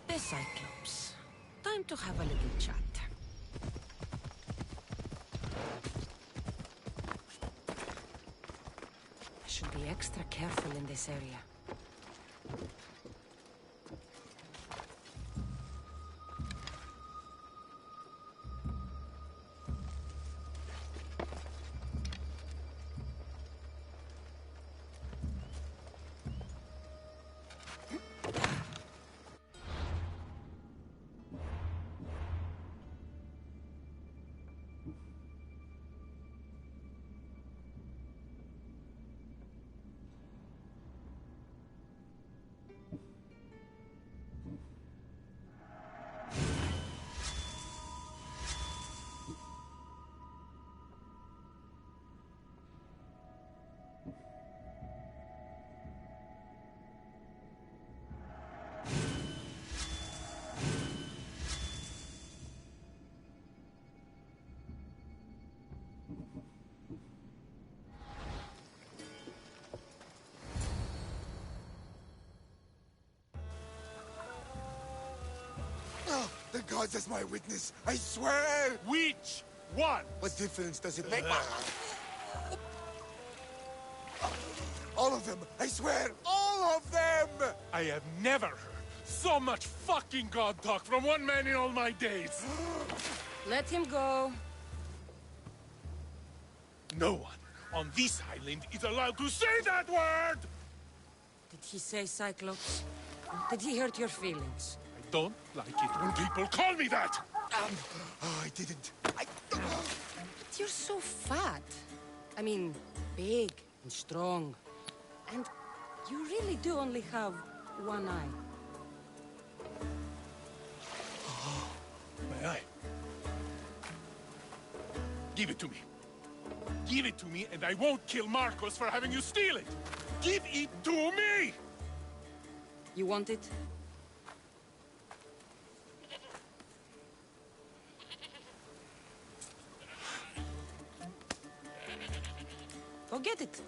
The Cyclops. Time to have a little chat. I should be extra careful in this area. The gods as my witness, I swear! Which one? What difference does it make? All of them! I swear, all of them! I have never heard so much fucking god talk from one man in all my days. Let him go. No one on this island is allowed to say that word! Did he say Cyclops? Did he hurt your feelings? I don't like it when people call me that! Oh, I didn't. But you're so fat. I mean, big and strong. And you really do only have one eye. My eye. Give it to me. Give it to me, and I won't kill Marcos for having you steal it! Give it to me! You want it? Go get it.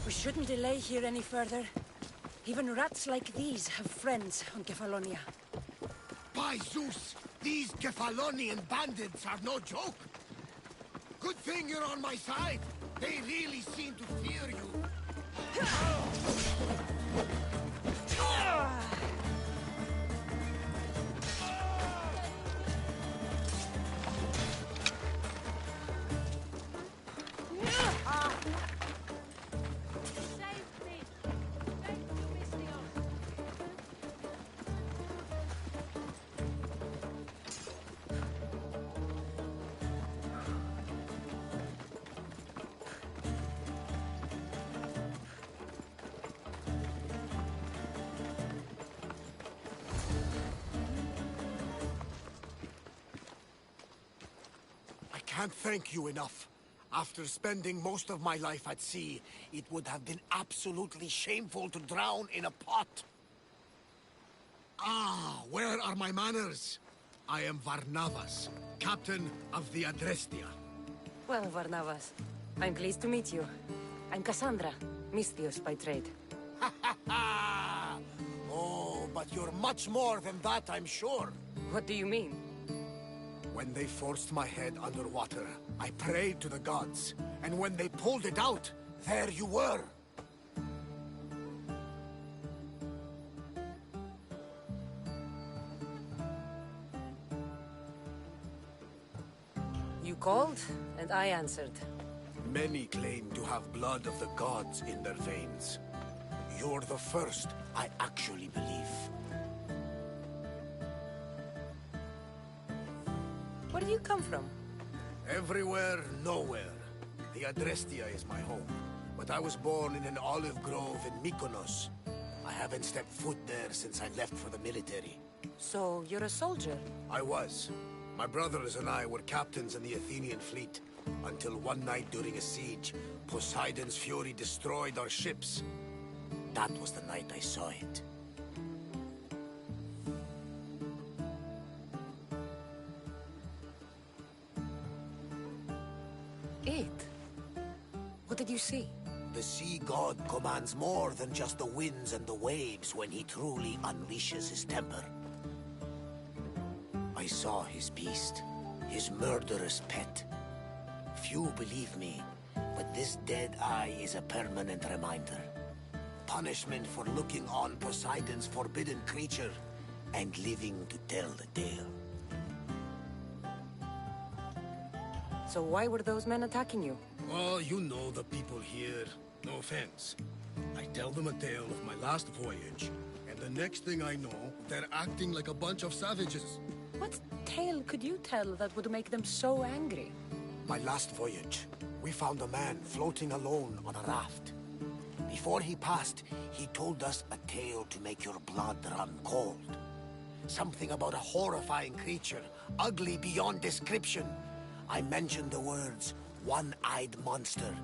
We shouldn't delay here any further. Even rats like these have friends on Kefalonia. By Zeus, these Kefalonian bandits are no joke. Good thing you're on my side. They really seem to fear you. I can't thank you enough. After spending most of my life at sea, it would have been absolutely shameful to drown in a pot. Ah, where are my manners? I am Varnavas, captain of the Adrestia. Well, Varnavas, I'm pleased to meet you. I'm Cassandra, Misthios by trade. Oh, but you're much more than that, I'm sure. What do you mean? When they forced my head underwater, I prayed to the gods. And when they pulled it out, there you were. You called, and I answered. Many claim to have blood of the gods in their veins. You're the first I actually believe. Where do you come from? Everywhere, nowhere. The Adrestia is my home. But I was born in an olive grove in Mykonos. I haven't stepped foot there since I left for the military. So, you're a soldier? I was. My brothers and I were captains in the Athenian fleet. Until one night during a siege, Poseidon's fury destroyed our ships. That was the night I saw it. It? What did you see? The sea god commands more than just the winds and the waves when he truly unleashes his temper. I saw his beast, his murderous pet. Few believe me, but this dead eye is a permanent reminder. Punishment for looking on Poseidon's forbidden creature and living to tell the tale. So why were those men attacking you? Well, you know the people here. No offense. I tell them a tale of my last voyage, and the next thing I know, they're acting like a bunch of savages. What tale could you tell that would make them so angry? My last voyage, we found a man floating alone on a raft. Before he passed, he told us a tale to make your blood run cold. Something about a horrifying creature, ugly beyond description. I mentioned the words, one-eyed monster.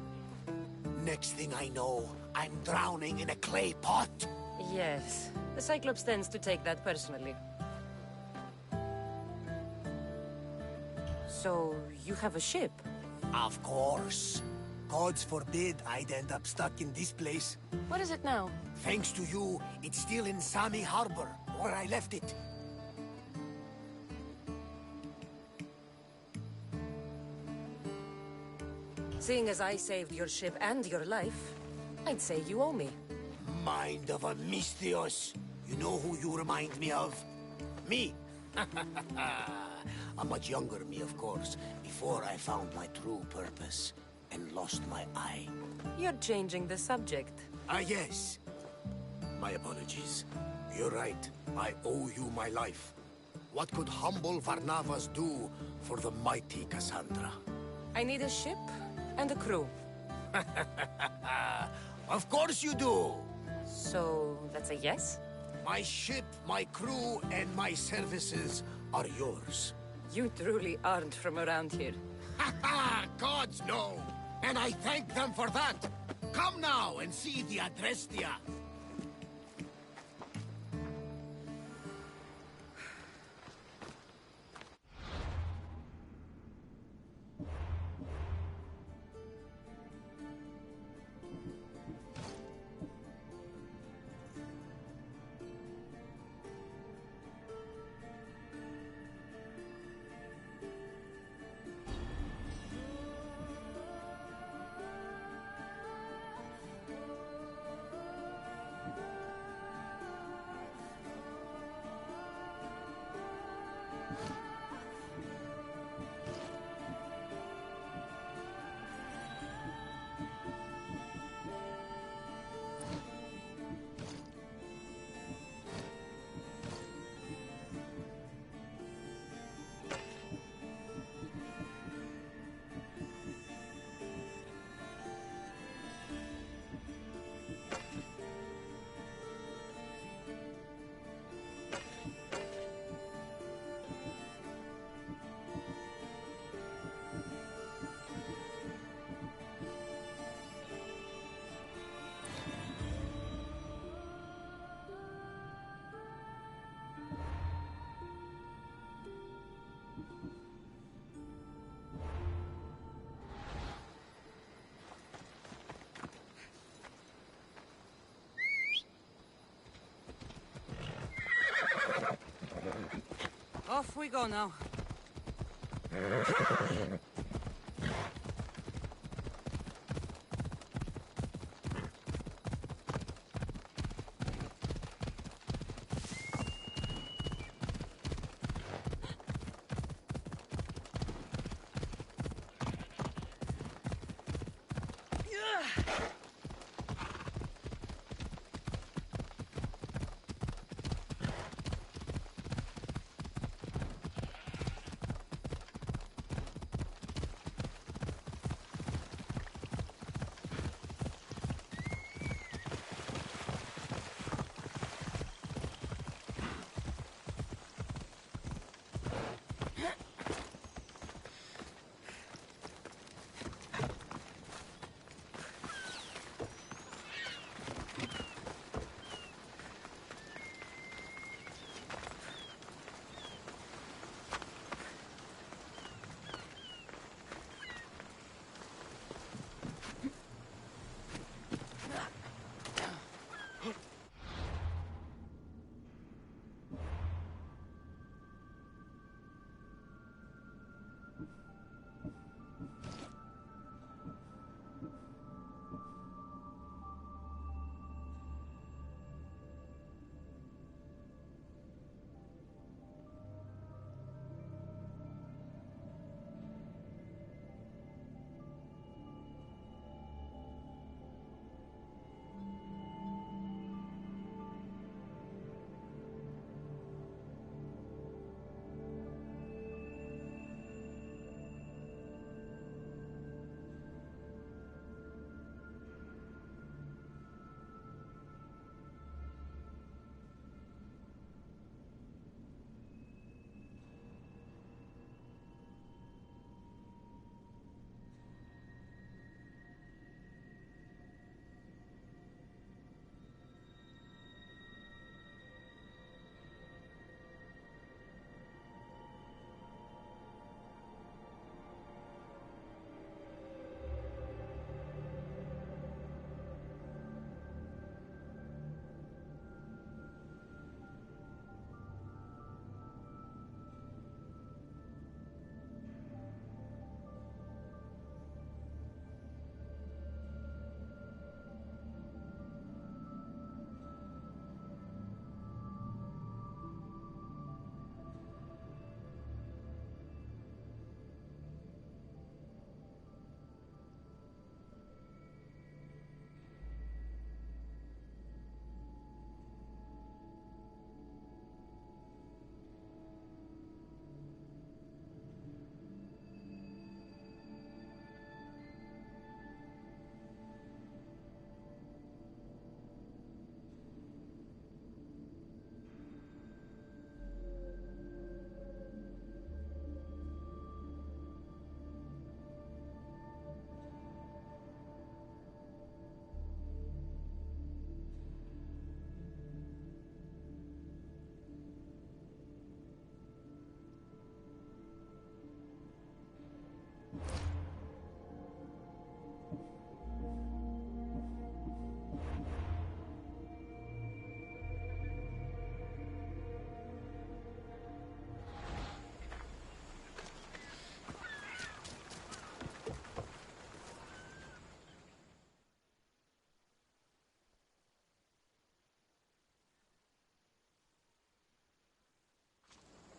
Next thing I know, I'm drowning in a clay pot. Yes, the Cyclops tends to take that personally. So, you have a ship? Of course. Gods forbid I'd end up stuck in this place. What is it now? Thanks to you, it's still in Sami Harbor, where I left it. Seeing as I saved your ship and your life, I'd say you owe me. Mind of a Misthios. You know who you remind me of? Me. A much younger me, of course, before I found my true purpose and lost my eye. You're changing the subject. Ah, yes. My apologies. You're right. I owe you my life. What could humble Varnavas do for the mighty Cassandra? I need a ship and a crew. Of course you do! So, that's a yes? My ship, my crew, and my services are yours. You truly aren't from around here. Ha ha! Gods know! And I thank them for that! Come now and see the Adrestia! Off we go now.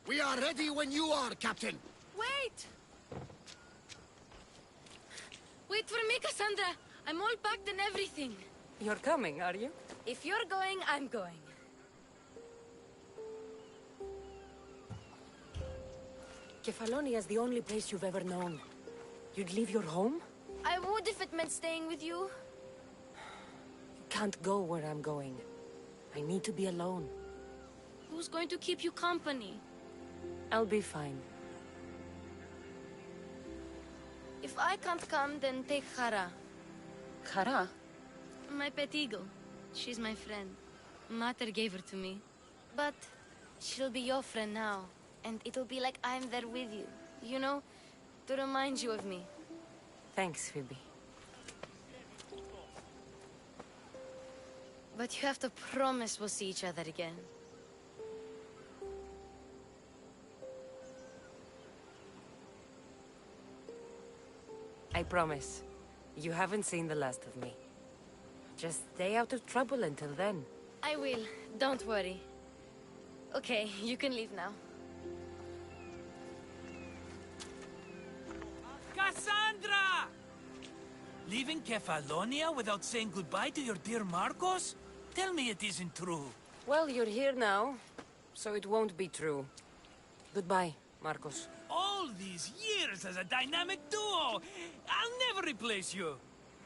We are ready when you are, Captain. Wait! Wait for me, Cassandra. I'm all packed and everything. You're coming, are you? If you're going, I'm going. Kefalonia is the only place you've ever known. You'd leave your home? I would if it meant staying with you. You can't go where I'm going. I need to be alone. Who's going to keep you company? I'll be fine. If I can't come, then take Hara. Hara? My pet eagle. She's my friend. Mater gave her to me. But she'll be your friend now. And it'll be like I'm there with you. You know? To remind you of me. Thanks, Phoebe. But you have to promise we'll see each other again. I promise. You haven't seen the last of me. Just stay out of trouble until then. I will. Don't worry. Okay, you can leave now. Cassandra! Leaving Kefalonia without saying goodbye to your dear Marcos? Tell me it isn't true. Well, you're here now, so it won't be true. Goodbye, Marcos. All these years as a dynamic duo! I'll never replace you!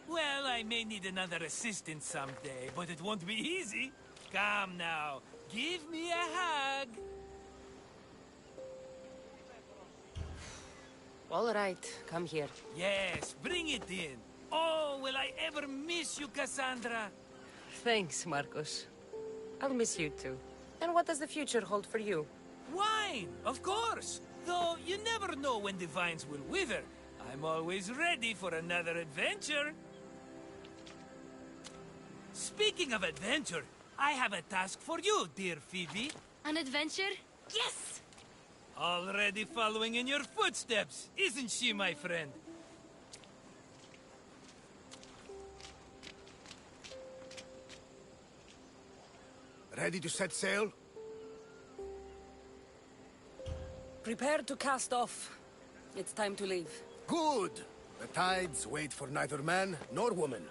Well, I may need another assistant someday, but it won't be easy. Come now, give me a hug. All right, come here. Yes, bring it in. Oh, will I ever miss you, Cassandra? Thanks, Marcos. I'll miss you too. And what does the future hold for you? Wine, of course. Though you never know when the vines will wither. I'm always ready for another adventure. Speaking of adventure, I have a task for you, dear Phoebe. An adventure? Yes! Already following in your footsteps, isn't she, my friend? Ready to set sail? Prepare to cast off. It's time to leave. Good! The tides wait for neither man nor woman.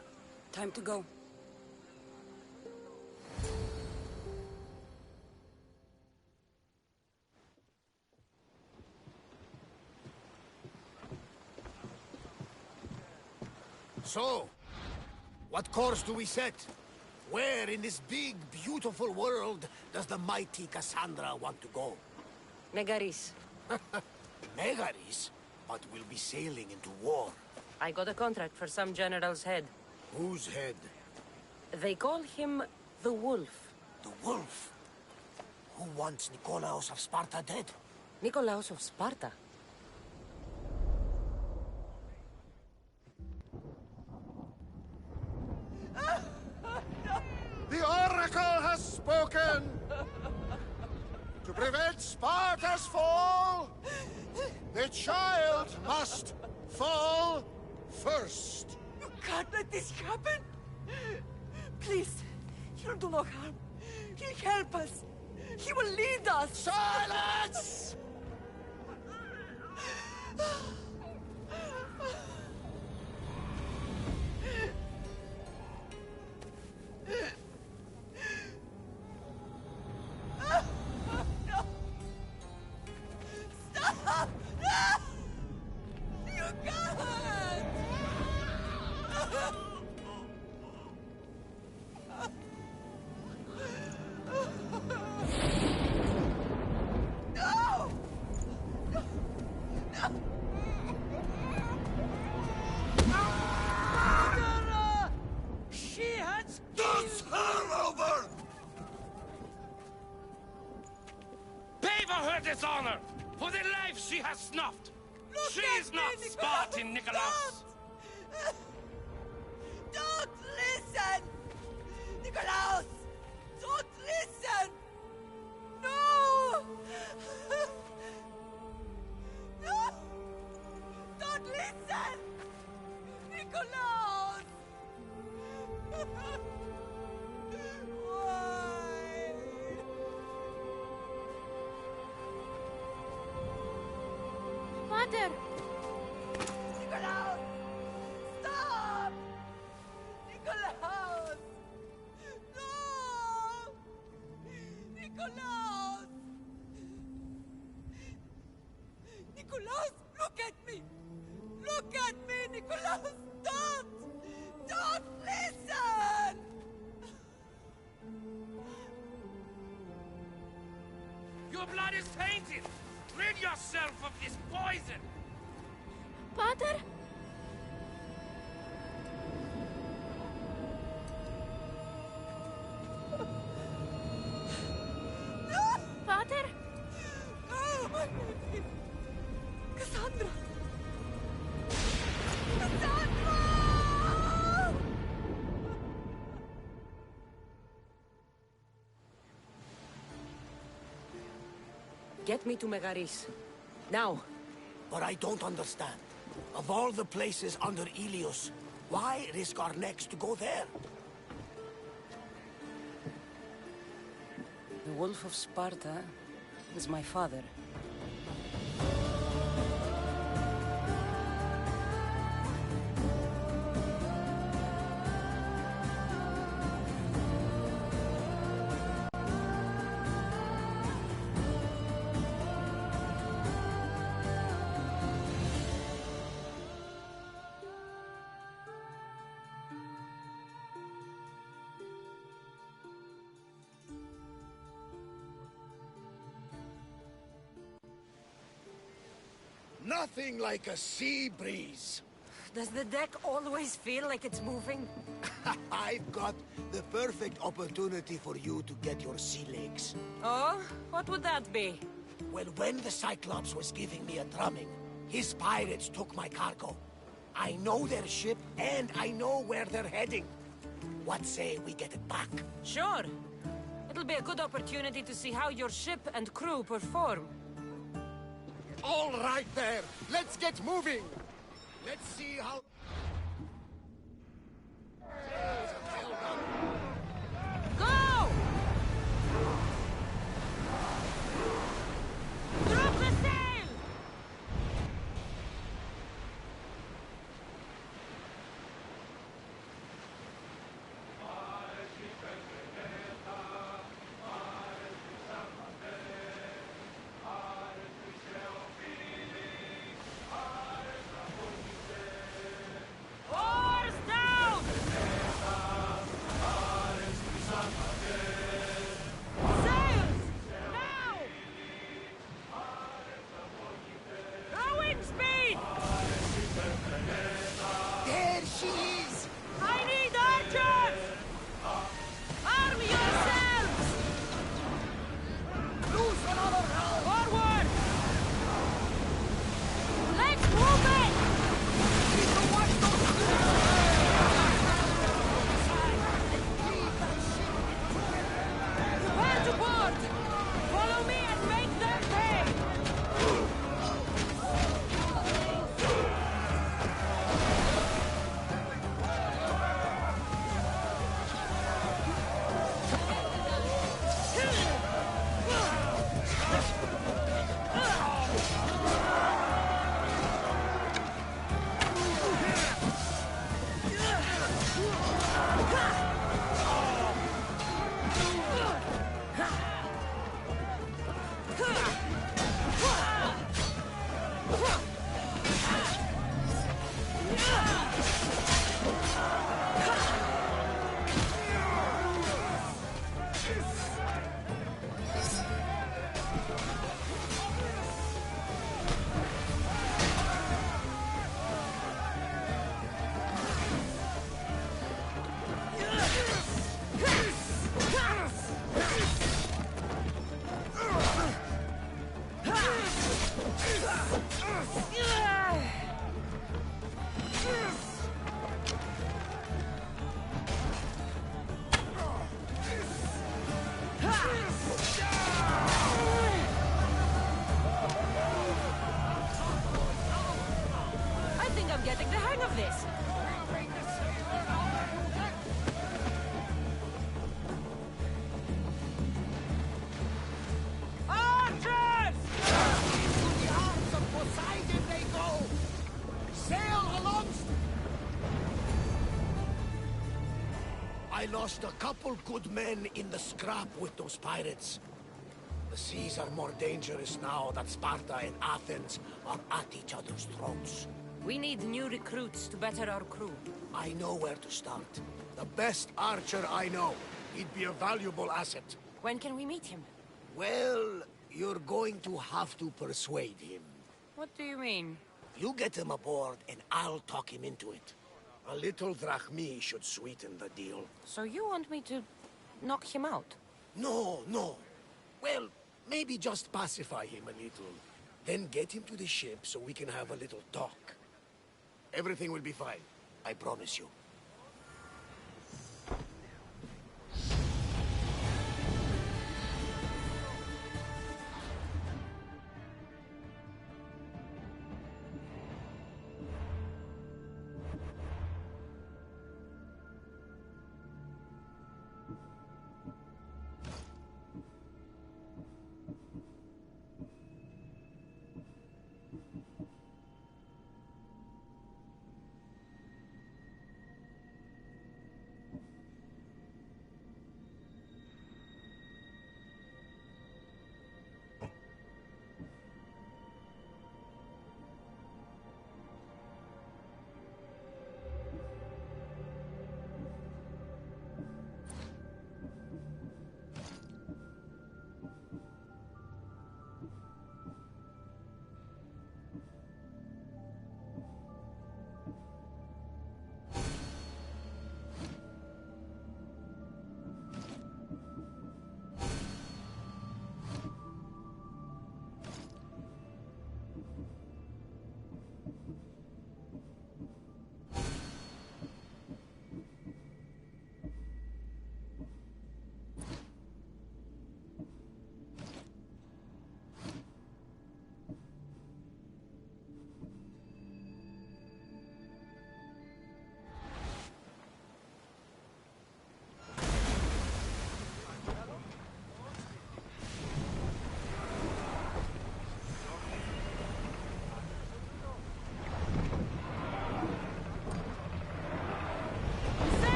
Time to go. So, what course do we set? Where in this big, beautiful world does the mighty Cassandra want to go? Megaris. Megaris? But we'll be sailing into war. I got a contract for some general's head. Whose head? They call him the Wolf. The wolf? Who wants Nikolaos of Sparta dead? Nikolaos of Sparta. The Oracle has spoken! To prevent Sparta's fall, the child must fall first. You can't let this happen! Please, he'll do no harm. He'll help us. He will lead us. Silence! Stop! You can't! No! She has... Does her over! Pay for her dishonor! For the life she has snuffed! She is not Spartan, Nikolaos! Don't listen! Nikolaos! Don't listen! No! No! Don't listen! Nikolaos! Why? Father! Nikolaos! Stop! Nikolaos! No! Nikolaos! Nikolaos, look at me! Look at me, Nikolaos! Don't! Don't listen! Your blood is tainted! Rid yourself of this poison! Pater? Pater? Oh, my baby! Cassandra! Cassandra! Get me to Megaris. Now. But I don't understand. Of all the places under Ilios, why risk our necks to go there? The Wolf of Sparta was my father. Nothing like a sea breeze. Does the deck always feel like it's moving? I've got the perfect opportunity for you to get your sea legs. Oh? What would that be? Well, when the Cyclops was giving me a drumming, his pirates took my cargo. I know their ship, and I know where they're heading. What say we get it back? Sure. It'll be a good opportunity to see how your ship and crew perform. All right there. Let's get moving. Let's see how... Go! Drop the sail! Oars down! Sails! Now! Rowing speed! There she is! I need archers! Arm yourselves! Loose another round! Forward! Let's move it! Prepare to board! Follow me and make them pay! I think I'm getting the hang of this. Archers! To the arms of Poseidon they go! Sail alongside! I lost a couple good men in the scrap with those pirates. The seas are more dangerous now that Sparta and Athens are at each other's throats. We need new recruits to better our crew. I know where to start. The best archer I know. He'd be a valuable asset. When can we meet him? Well, you're going to have to persuade him. What do you mean? You get him aboard, and I'll talk him into it. A little drachmi should sweeten the deal. So you want me to knock him out? No, no. Well, maybe just pacify him a little. Then get him to the ship so we can have a little talk. Everything will be fine. I promise you.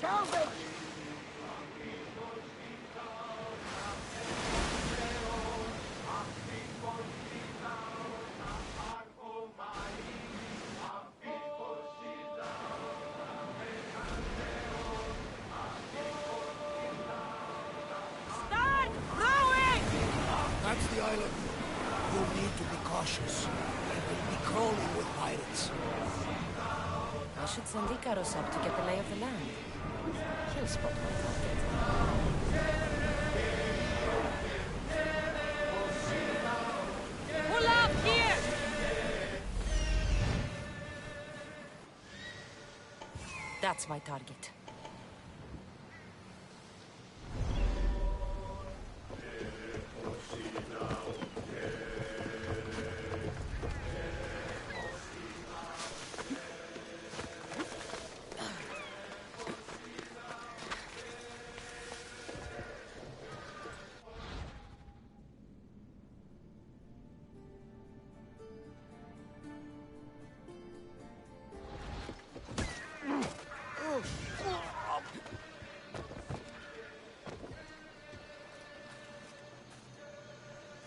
Salvage! Start rowing! That's the island. You'll need to be cautious. They will be crawling with pirates. I should send Icaros up to get the lay of the land. He'll spot my target. Pull up here! That's my target.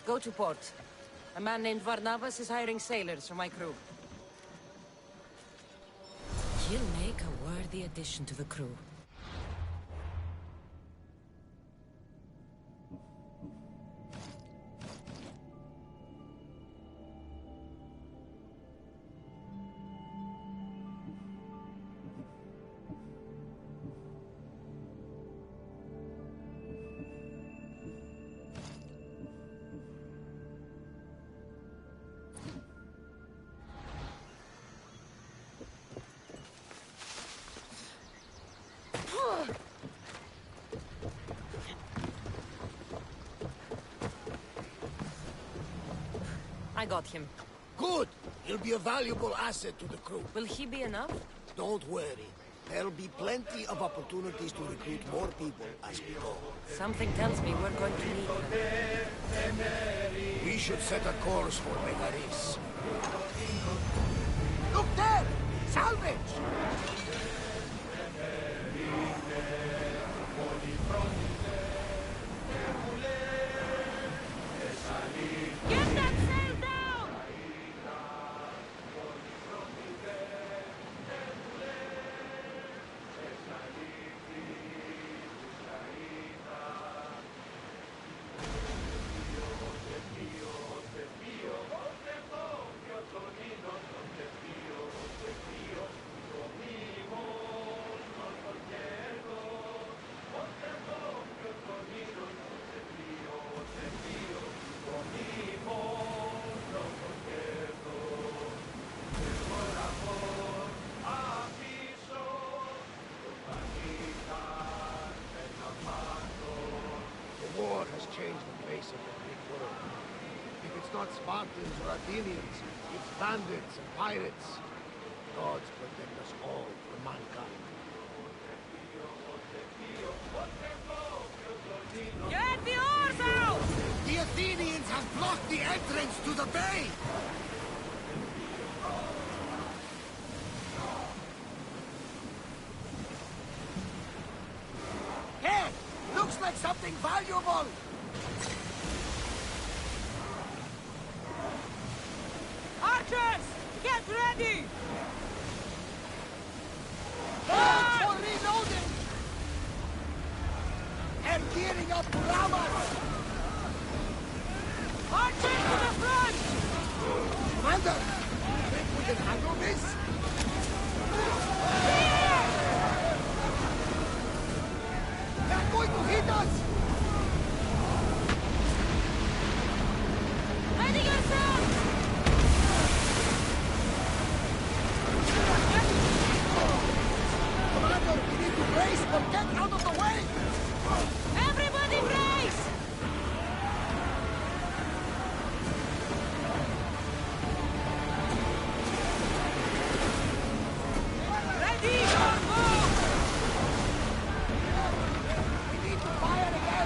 Go to port. A man named Varnavas is hiring sailors for my crew. He'll make a worthy addition to the crew. I got him. Good! He'll be a valuable asset to the crew. Will he be enough? Don't worry. There'll be plenty of opportunities to recruit more people as we go. Something tells me we're going to need them. We should set a course for Megaris. Look there! Salvage! Get that sail down! The war has changed the face of the Greek world. If it's not Spartans or Athenians, it's bandits and pirates. Gods protect us all from mankind. Get the oars out! The Athenians have blocked the entrance to the bay! Hey! Looks like something valuable! Archers! Get ready! Hold for reloading! They're gearing up to ram us! Archers to the front! Commander! Think we can handle this? They're going to hit us! Ready yourself! Commander, we need to brace or get out of the way! Everybody brace! Ready for move! We need to fire again!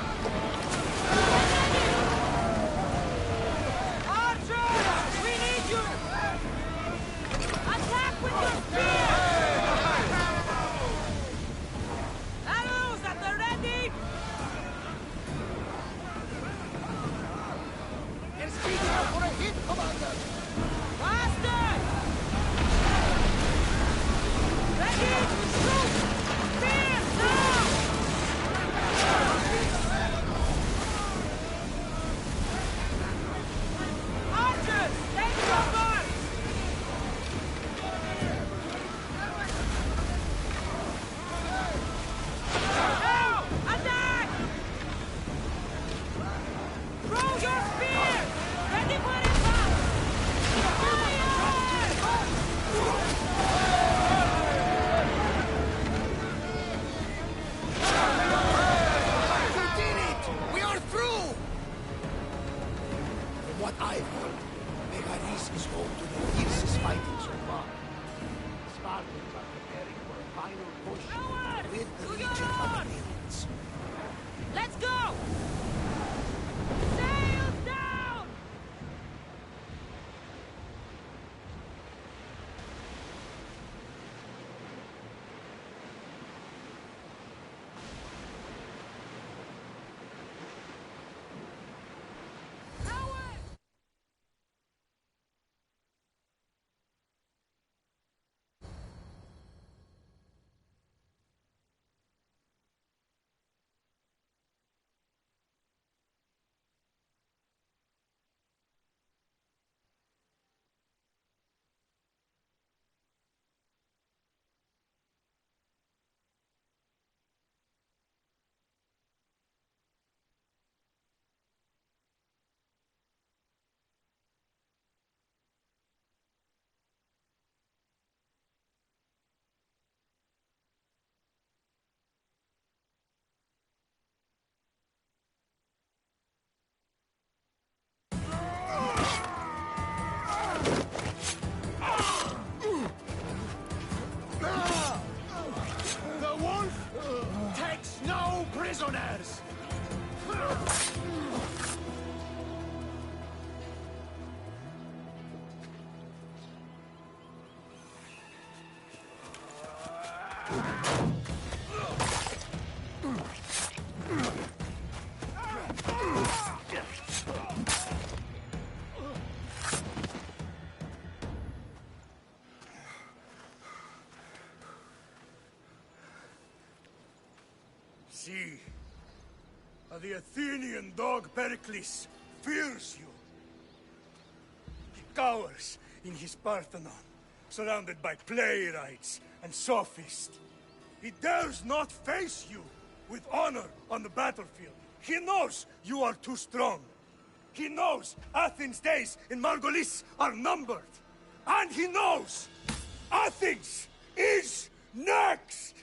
See, the Athenian dog Pericles fears you. He cowers in his Parthenon, surrounded by playwrights and sophists. He dares not face you with honor on the battlefield. He knows you are too strong. He knows Athens' days in Margolis are numbered. And he knows Athens is next!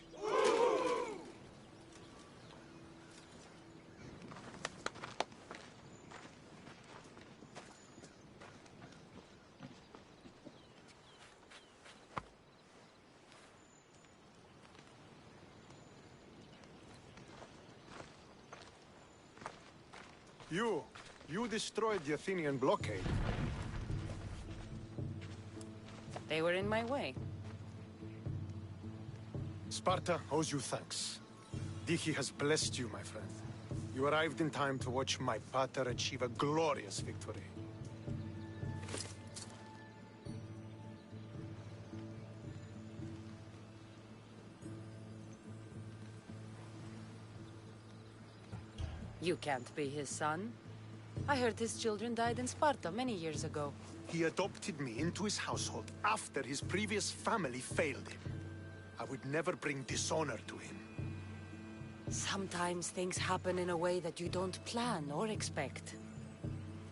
You destroyed the Athenian blockade. They were in my way. Sparta owes you thanks. Diki has blessed you, my friend. You arrived in time to watch my pater achieve a glorious victory. You can't be his son. I heard his children died in Sparta many years ago. He adopted me into his household after his previous family failed him. I would never bring dishonor to him. Sometimes things happen in a way that you don't plan or expect.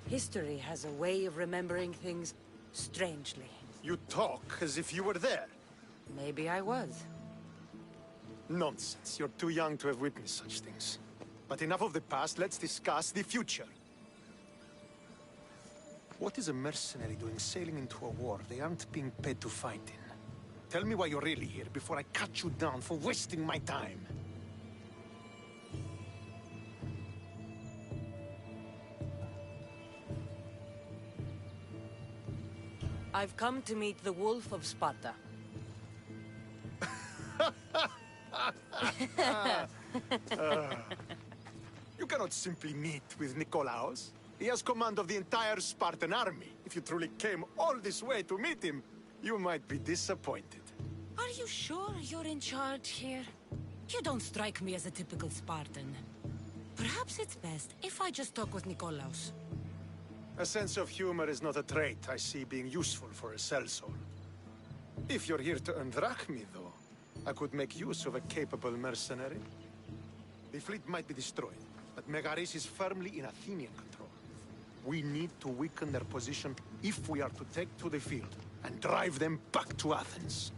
History has a way of remembering things strangely. You talk as if you were there. Maybe I was. Nonsense. You're too young to have witnessed such things. But enough of the past, let's discuss the future. What is a mercenary doing sailing into a war they aren't being paid to fight in? Tell me why you're really here before I cut you down for wasting my time. I've come to meet the Wolf of Sparta. You cannot simply meet with Nikolaos. He has command of the entire Spartan army. If you truly came all this way to meet him, you might be disappointed. Are you sure you're in charge here? You don't strike me as a typical Spartan. Perhaps it's best if I just talk with Nikolaos. A sense of humor is not a trait I see being useful for a sellsword. If you're here to earn drachmi, though, I could make use of a capable mercenary. The fleet might be destroyed, but Megaris is firmly in Athenian control. We need to weaken their position if we are to take to the field and drive them back to Athens.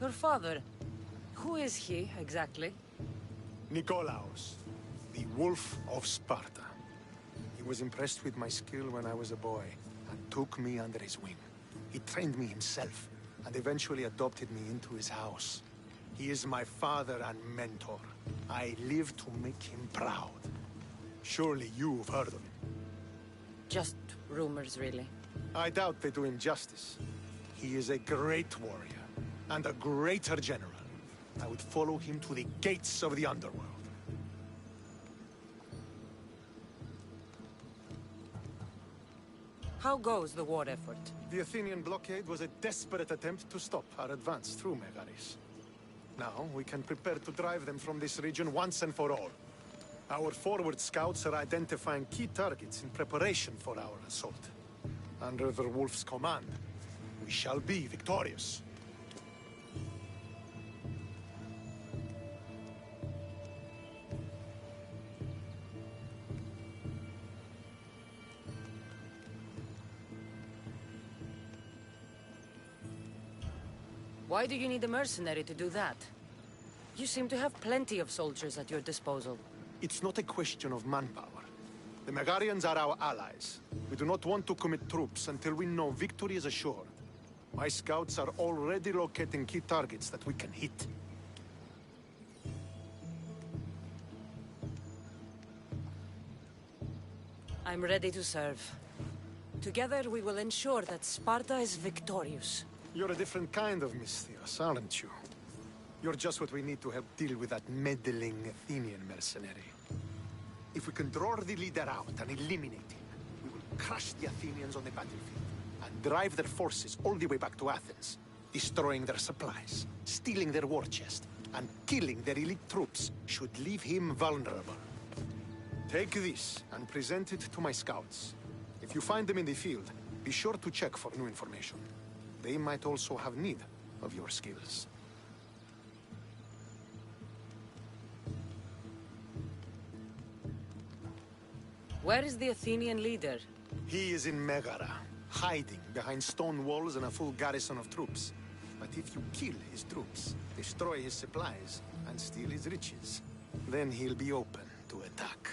Your father, who is he exactly? Nikolaos, the Wolf of Sparta. He was impressed with my skill when I was a boy and took me under his wing. He trained me himself and eventually adopted me into his house. He is my father and mentor. I live to make him proud. Surely you've heard of him. Just rumors, really. I doubt they do him justice. He is a great warrior and a greater general. I would follow him to the gates of the underworld. How goes the war effort? The Athenian blockade was a desperate attempt to stop our advance through Megaris. Now, we can prepare to drive them from this region once and for all. Our forward scouts are identifying key targets in preparation for our assault. Under the Wolf's command, we shall be victorious. Why do you need a mercenary to do that? You seem to have plenty of soldiers at your disposal. It's not a question of manpower. The Megarians are our allies. We do not want to commit troops until we know victory is assured. My scouts are already locating key targets that we can hit. I'm ready to serve. Together we will ensure that Sparta is victorious. You're a different kind of Misthios, aren't you? You're just what we need to help deal with that meddling Athenian mercenary. If we can draw the leader out and eliminate him, we will crush the Athenians on the battlefield and drive their forces all the way back to Athens, destroying their supplies, stealing their war chest, and killing their elite troops should leave him vulnerable. Take this and present it to my scouts. If you find them in the field, be sure to check for new information. They might also have need of your skills. Where is the Athenian leader? He is in Megara, hiding behind stone walls and a full garrison of troops. But if you kill his troops, destroy his supplies, and steal his riches, then he'll be open to attack.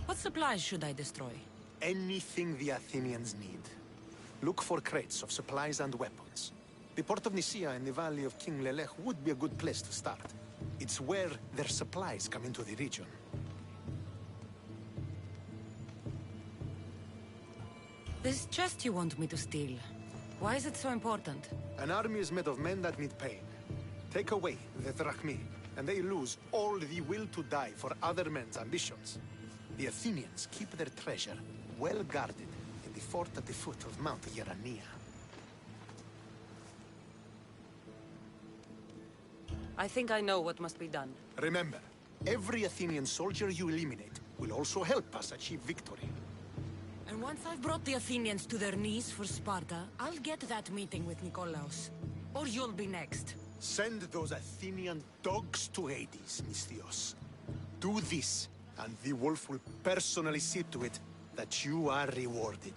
What supplies should I destroy? Anything the Athenians need. Look for crates of supplies and weapons. The port of Nicaea in the valley of King Lelech would be a good place to start. It's where their supplies come into the region. This chest you want me to steal. Why is it so important? An army is made of men that need pain. Take away the drachmi, and they lose all the will to die for other men's ambitions. The Athenians keep their treasure well guarded in the fort at the foot of Mount Gerania. I think I know what must be done. Remember, every Athenian soldier you eliminate will also help us achieve victory. And once I've brought the Athenians to their knees for Sparta, I'll get that meeting with Nikolaos. Or you'll be next. Send those Athenian dogs to Hades, Misthios. Do this, and the wolf will personally see to it that you are rewarded.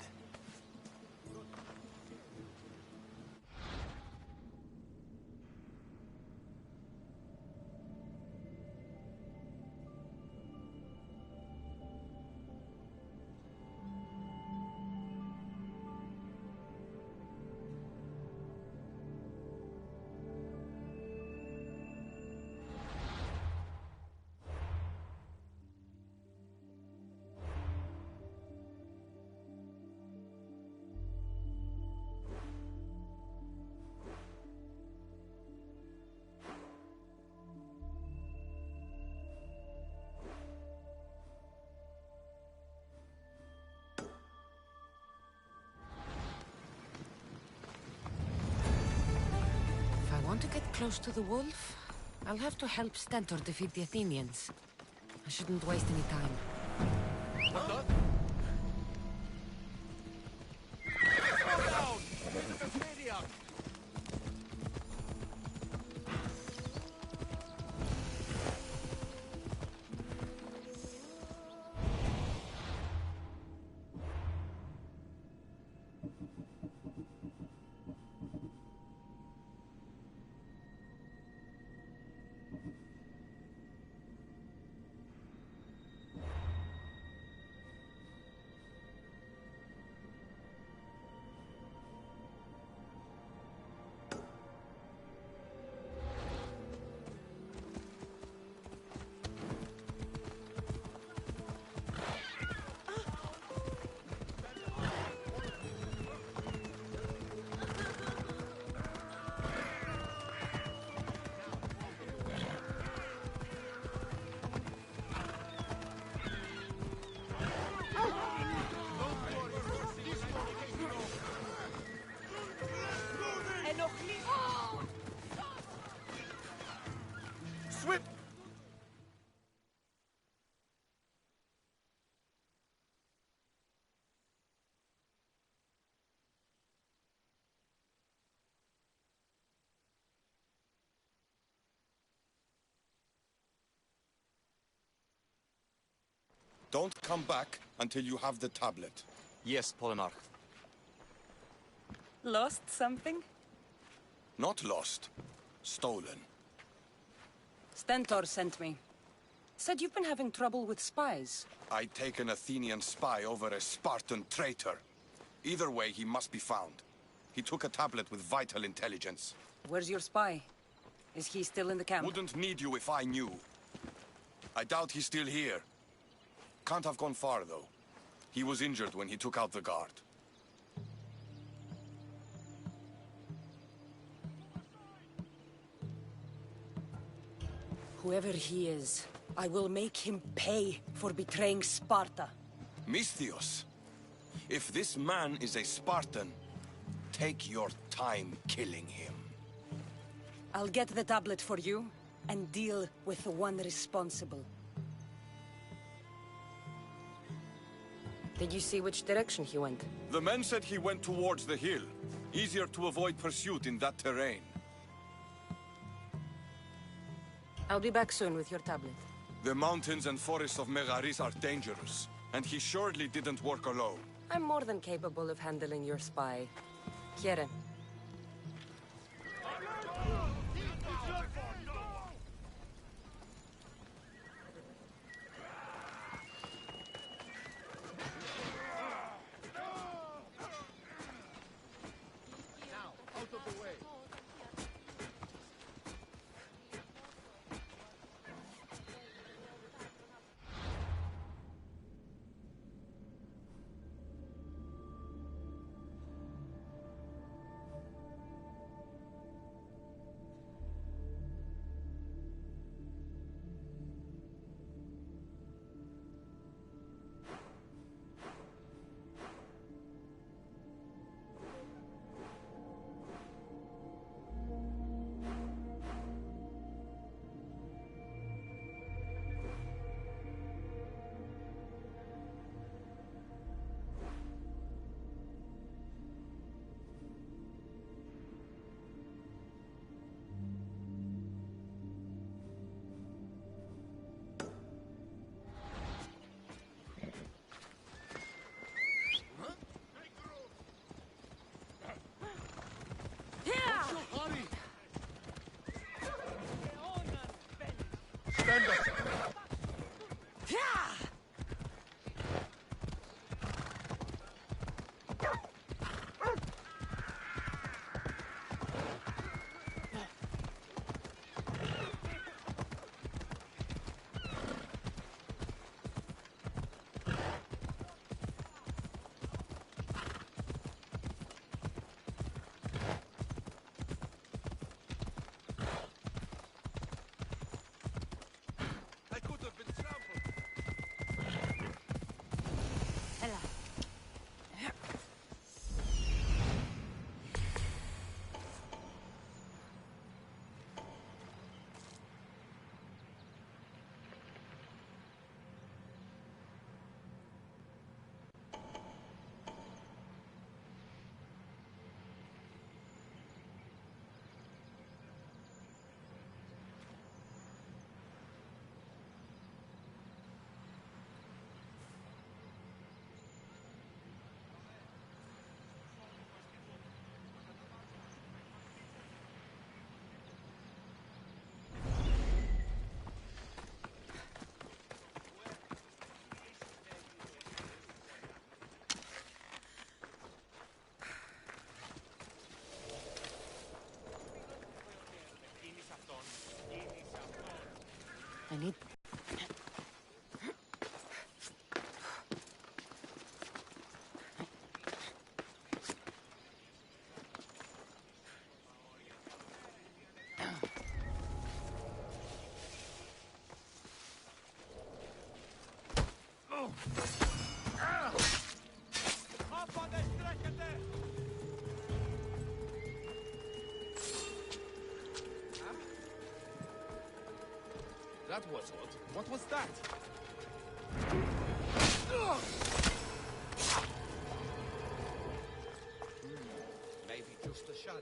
Want to get close to the wolf? I'll have to help Stentor defeat the Athenians. I shouldn't waste any time. Don't come back until you have the tablet. Yes, Polemarch. Lost something? Not lost. Stolen. Stentor sent me. Said you've been having trouble with spies. I take an Athenian spy over a Spartan traitor. Either way, he must be found. He took a tablet with vital intelligence. Where's your spy? Is he still in the camp? Wouldn't need you if I knew. I doubt he's still here. Can't have gone far, though. He was injured when he took out the guard. Whoever he is, I will make him pay for betraying Sparta. Misthios, if this man is a Spartan, take your time killing him. I'll get the tablet for you, and deal with the one responsible. Did you see which direction he went? The men said he went towards the hill. Easier to avoid pursuit in that terrain. I'll be back soon with your tablet. The mountains and forests of Megaris are dangerous, and he surely didn't work alone. I'm more than capable of handling your spy. Quiere. I need... That was odd. What was that? Maybe just a shadow.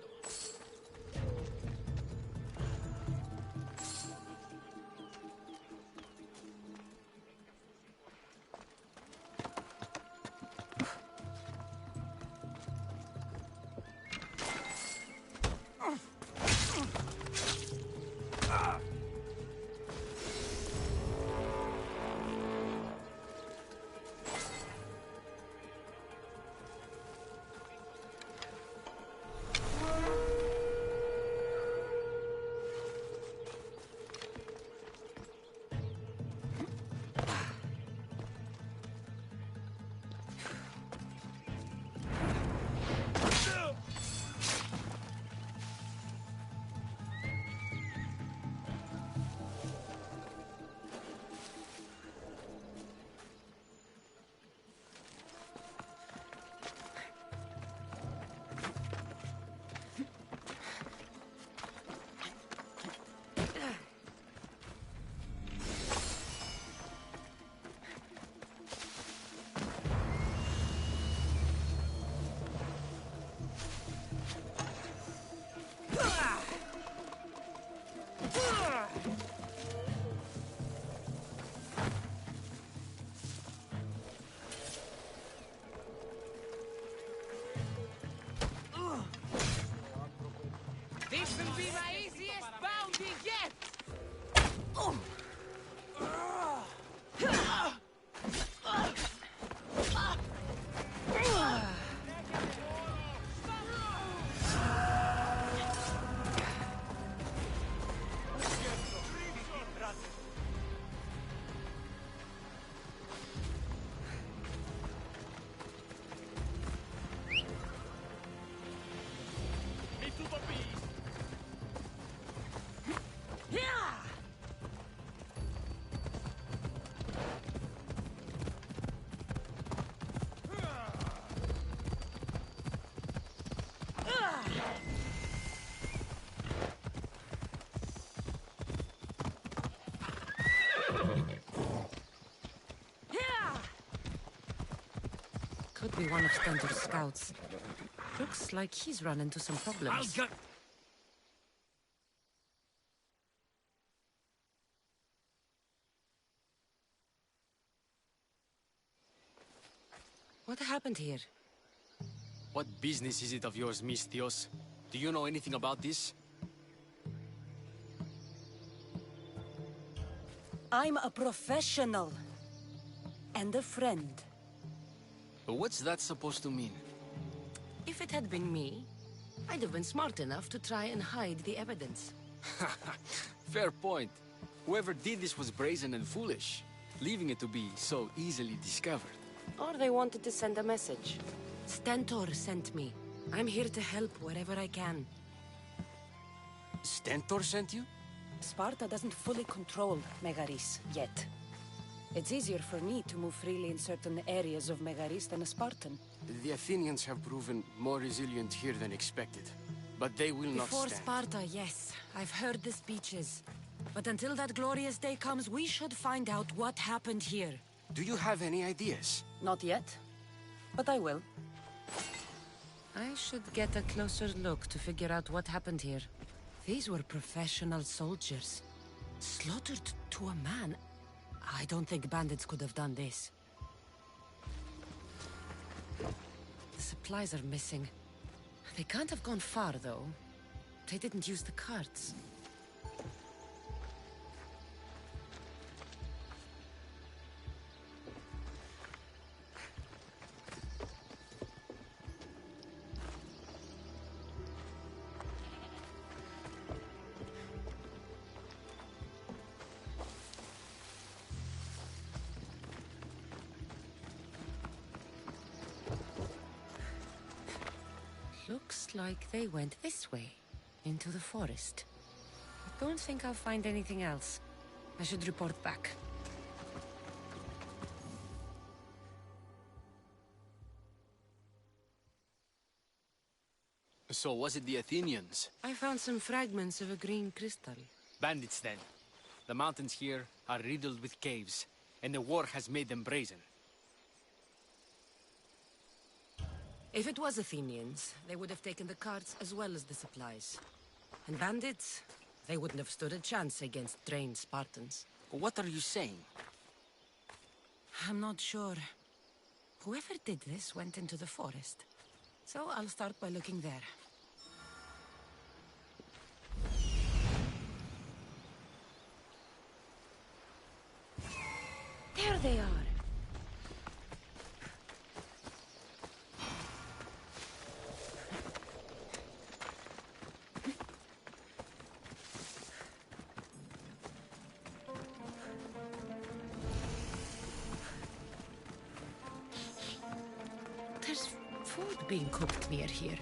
could be one of Stentor's scouts. Looks like he's run into some problems. What happened here? What business is it of yours, Mistios? Do you know anything about this? I'm a professional. And a friend. But what's that supposed to mean? If it had been me, I'd have been smart enough to try and hide the evidence. Fair point. Whoever did this was brazen and foolish, leaving it to be so easily discovered. Or they wanted to send a message. Stentor sent me. I'm here to help wherever I can. Stentor sent you? Sparta doesn't fully control Megaris yet. It's easier for me to move freely in certain areas of Megaris than a Spartan. The Athenians have proven more resilient here than expected. But they will not Before stand. Sparta, yes. I've heard the speeches. But until that glorious day comes, we should find out what happened here. Do you have any ideas? Not yet. But I will. I should get a closer look to figure out what happened here. These were professional soldiers. Slaughtered to a man. I don't think bandits could have done this. The supplies are missing. They can't have gone far, though. They didn't use the carts. Looks like they went this way, into the forest. I don't think I'll find anything else. I should report back. So was it the Athenians? I found some fragments of a green crystal. Bandits, then. The mountains here are riddled with caves, and the war has made them brazen. If it was Athenians, they would have taken the carts as well as the supplies. And bandits, they wouldn't have stood a chance against trained Spartans. What are you saying? I'm not sure. Whoever did this went into the forest. So I'll start by looking there. There they are. There's food being cooked near here.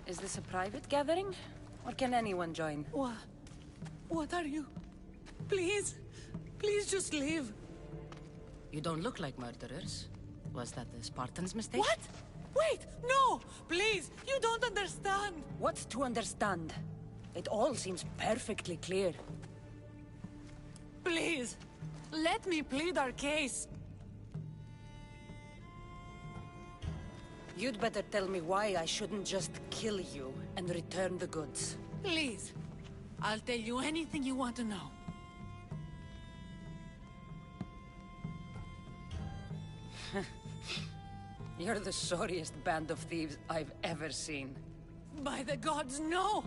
Is this a private gathering? Or can anyone join? What are you? Please, please just leave. You don't look like murderers. Was that the Spartans' mistake? What? Wait, no! Please, you don't understand. What's to understand? It all seems perfectly clear. Please, let me plead our case. You'd better tell me why I shouldn't just kill you and return the goods. Please, I'll tell you anything you want to know. You're the sorriest band of thieves I've ever seen. By the gods, no!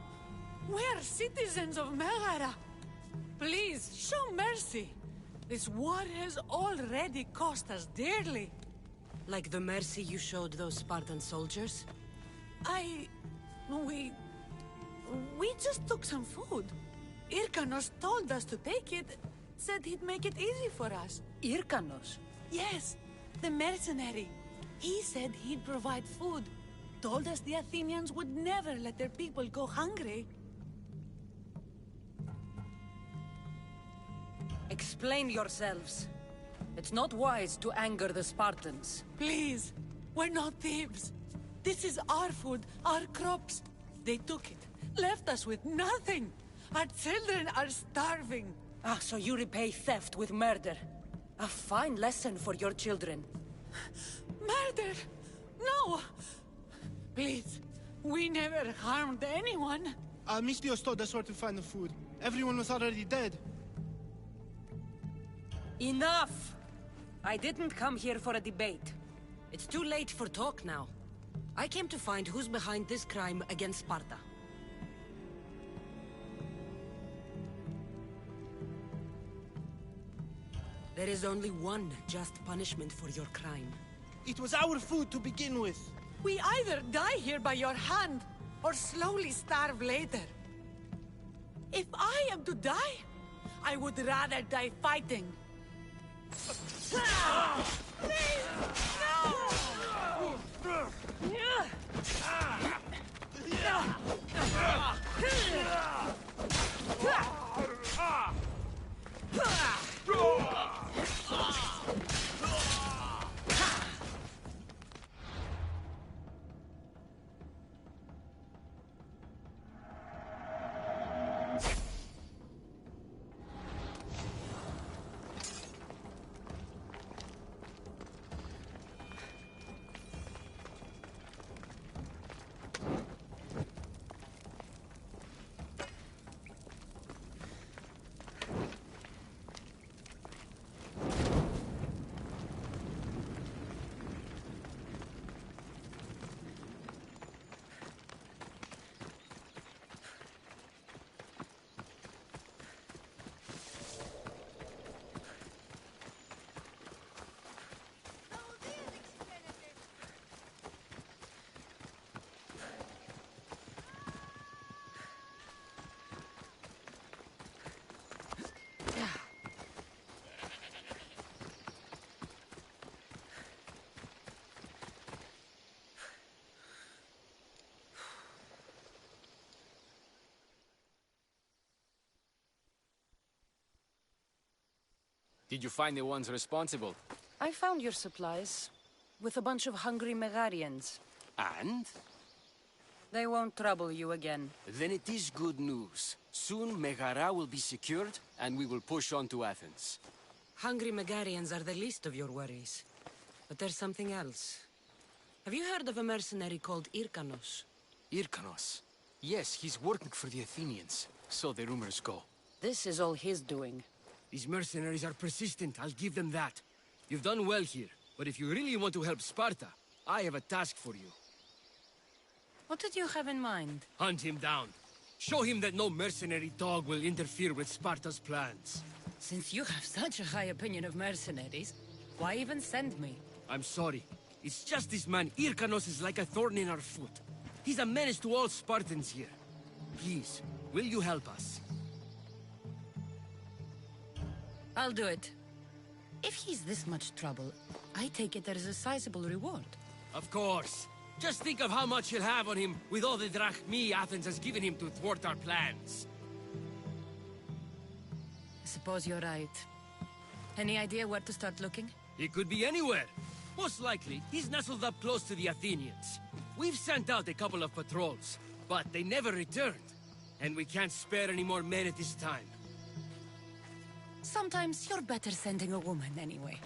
We're citizens of Megara. Please, show mercy. This war has already cost us dearly. Like the mercy you showed those Spartan soldiers? We just took some food. Irkanos told us to take it, said he'd make it easy for us. Irkanos? Yes, the mercenary. He said he'd provide food. Told us the Athenians would never let their people go hungry. Explain yourselves. It's not wise to anger the Spartans. Please, we're not thieves. This is our food, our crops. They took it, left us with nothing. Our children are starving. Ah, so you repay theft with murder. A fine lesson for your children. Murder? No! Please, we never harmed anyone. Mystios told us where to find the food. Everyone was already dead. Enough! I didn't come here for a debate. It's too late for talk now. I came to find who's behind this crime against Sparta. There is only one just punishment for your crime. It was our food to begin with. We either die here by your hand, or slowly starve later. If I am to die, I would rather die fighting. Please, Did you find the ones responsible? I found your supplies, with a bunch of hungry Megarians. And? They won't trouble you again. Then it is good news. Soon Megara will be secured, and we will push on to Athens. Hungry Megarians are the least of your worries. But there's something else. Have you heard of a mercenary called Irkanos? Irkanos? Yes, he's working for the Athenians. So the rumors go. This is all his doing. These mercenaries are persistent, I'll give them that. You've done well here, but if you really want to help Sparta, I have a task for you. What did you have in mind? Hunt him down. Show him that no mercenary dog will interfere with Sparta's plans. Since you have such a high opinion of mercenaries, why even send me? I'm sorry. It's just this man, Irkanos, is like a thorn in our foot. He's a menace to all Spartans here. Please, will you help us? I'll do it. If he's this much trouble, I take it there is a sizable reward. Of course. Just think of how much he'll have on him with all the drachmi Athens has given him to thwart our plans. I suppose you're right. Any idea where to start looking? He could be anywhere. Most likely, he's nestled up close to the Athenians. We've sent out a couple of patrols, but they never returned. And we can't spare any more men at this time. Sometimes you're better sending a woman anyway.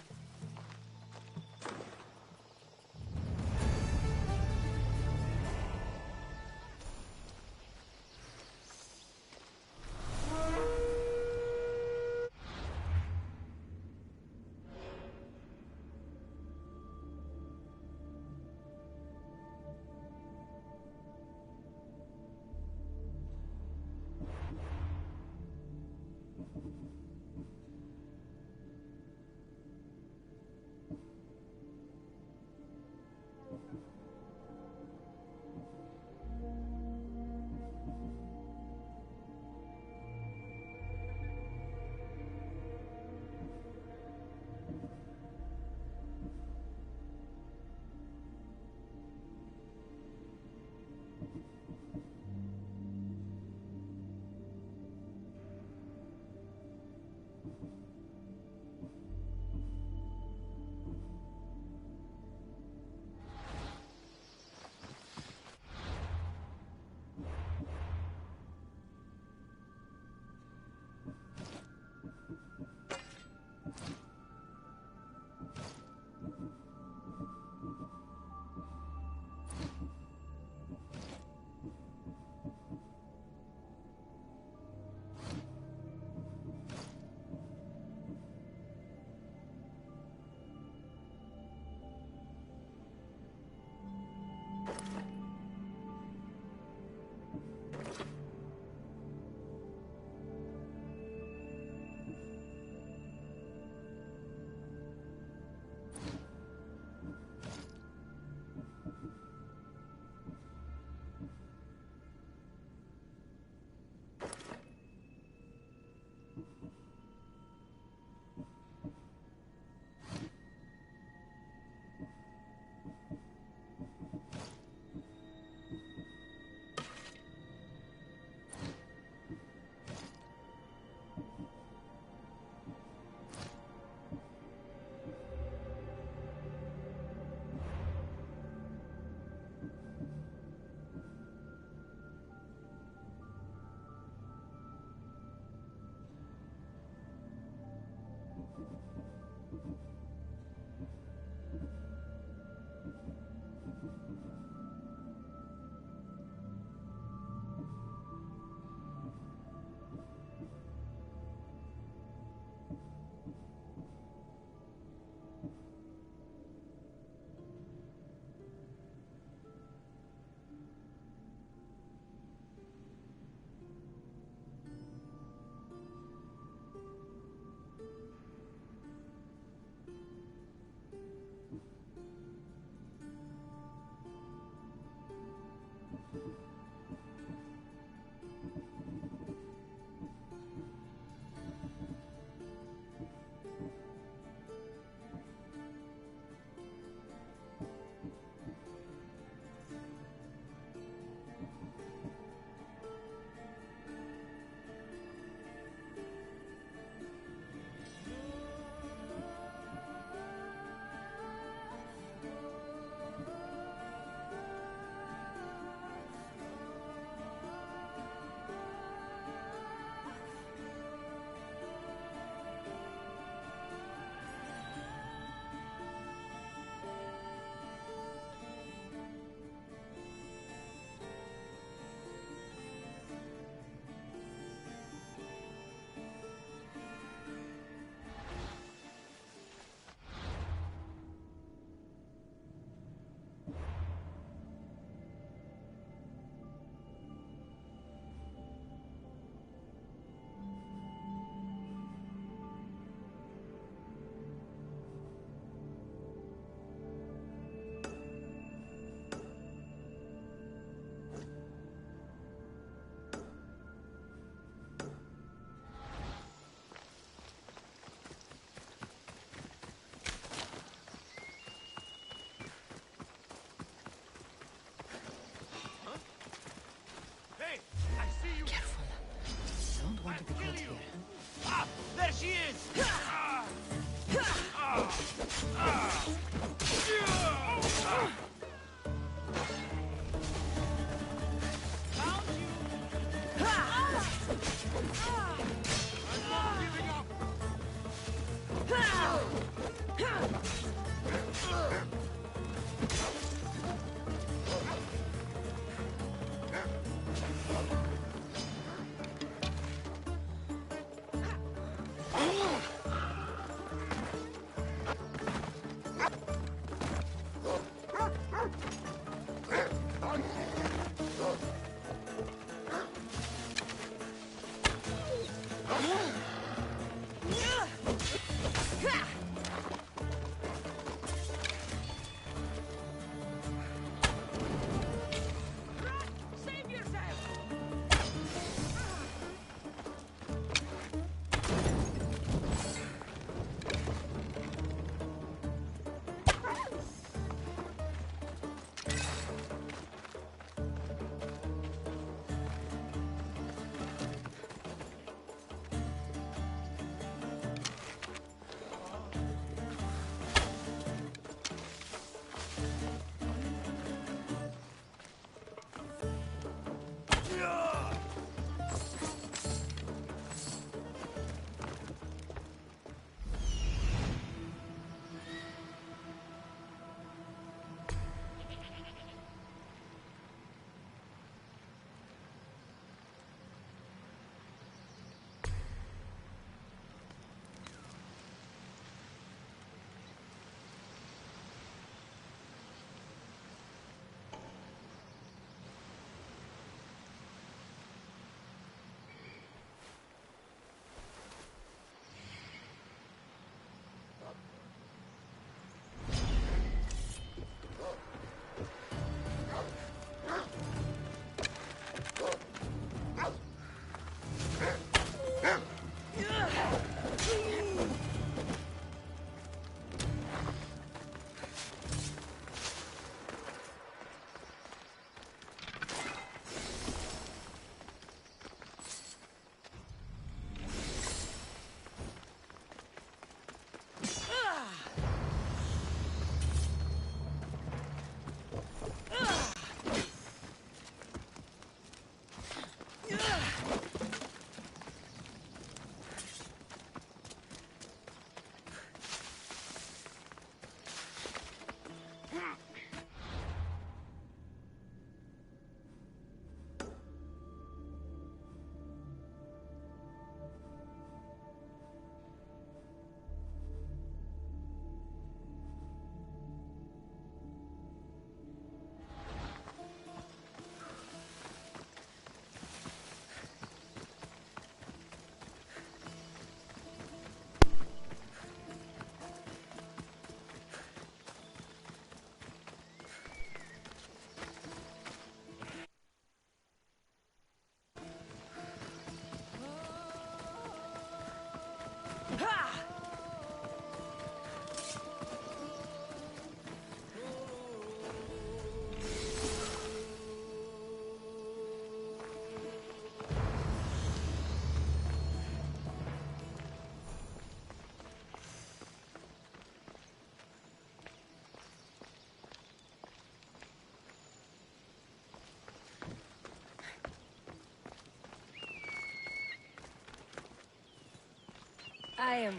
I am...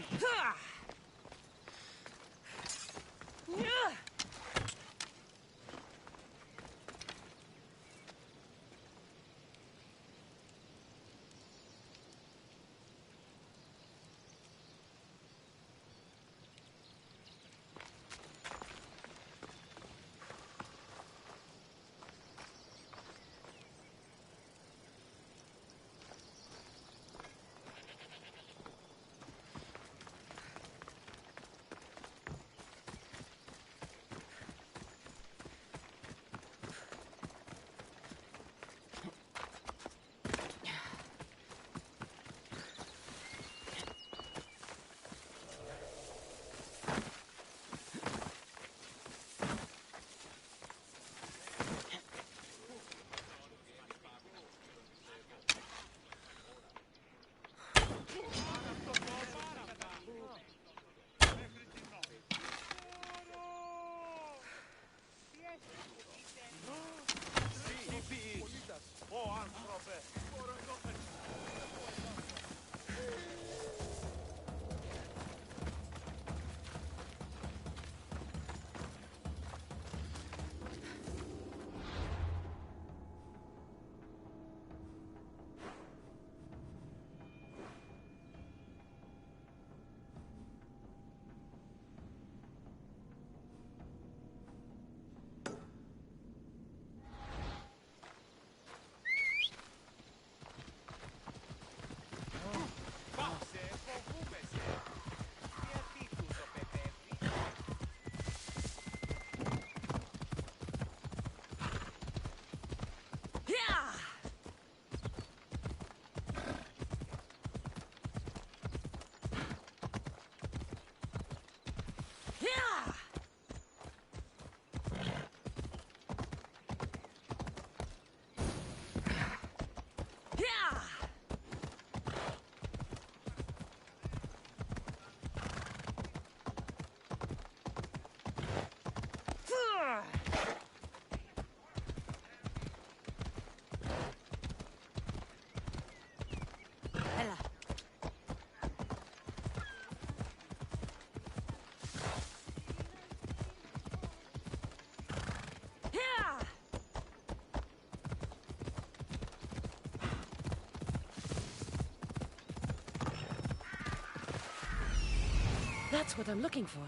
That's what I'm looking for.